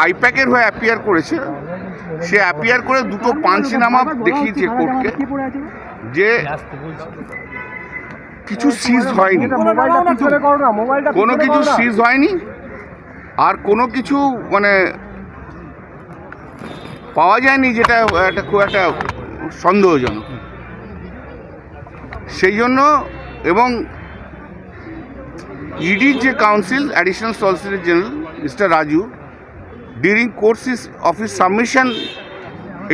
আইপ্যাকের হয়ে অ্যাপিয়ার করেছে, সে অ্যাপিয়ার করে দুটো পাঞ্চনামা দেখিয়েছে কোর্টকে যে কিছু সিজ হয়নি, কোনো কিছু সিজ হয়নি, আর কোনো কিছু মানে পাওয়া যায়নি যেটা একটা খুব একটা সন্দেহজনক। সেই জন্য এবং ইডির যে council additional solicitor general mister Raju during course of his submission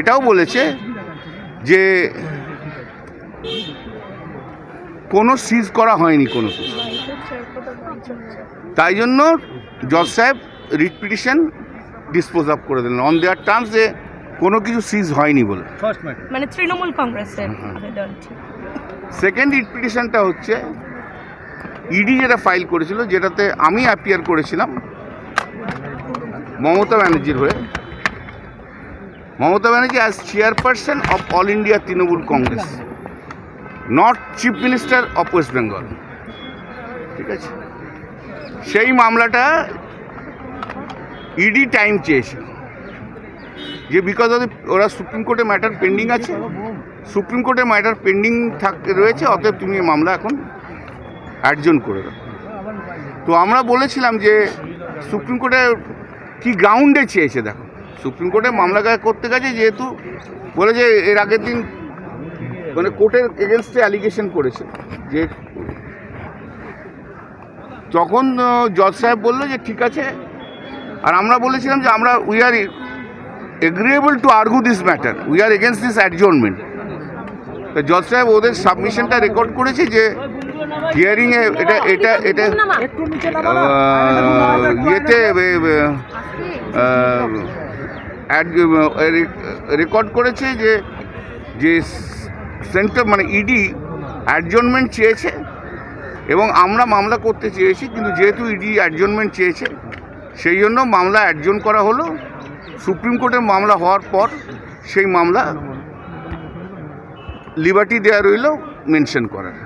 এটাও বলেছে যে কোনো সিজ করা হয়নি কোনো কিছু। তাই জন্য জজ সাহেব রিট পিটিশন ডিসপোজ অফ করে দিলেন অন দেয়ার টার্মস যে কোনো কিছু সিজ হয়নি বলে। মানে তৃণমূল কংগ্রেসের আবেদন। সেকেন্ড রিট পিটিশনটা হচ্ছে ইডি যেটা ফাইল করেছিল, যেটাতে আমি অ্যাপিয়ার করেছিলাম মমতা ব্যানার্জির হয়ে। Mamata Banerjee as chairperson of all India Trinamool Congress, not chief minister of West Bengal. ঠিক আছে, সেই মামলাটা ইডি টাইম চেয়েছে যে বিকজ অফ ওরা সুপ্রিম কোর্টে ম্যাটার পেন্ডিং আছে, সুপ্রিম কোর্টে ম্যাটার পেন্ডিং রয়েছে, অতএব তুমি এই মামলা এখন অ্যাডজন করে দাও। তো আমরা বলেছিলাম যে সুপ্রিম কোর্টে কি গ্রাউন্ডে চেয়েছে, দেখো সুপ্রিম কোর্টে মামলা করতে গেছে, যেহেতু বলে যে এর আগের দিন মানে কোর্টের এগেনস্টে অ্যালিগেশন করেছে, যে তখন জজ সাহেব বললো যে ঠিক আছে। আর আমরা বলেছিলাম যে আমরা we are agreeable to argue this matter, we are against this adjournment. তো জজ সাহেব ওদের সাবমিশনটা রেকর্ড করেছে যে হিয়ারিংয়ে এটা ইয়েতে রেকর্ড করেছে যে সেন্টার মানে ইডি অ্যাডজর্নমেন্ট চেয়েছে এবং আমরা মামলা করতে চেয়েছি, কিন্তু যেহেতু ইডি অ্যাডজর্নমেন্ট চেয়েছে সেই জন্য মামলা অ্যাডজন করা হলো। সুপ্রিম কোর্টের মামলা হওয়ার পর সেই মামলা লিবার্টি দেওয়া রইল মেনশন করার।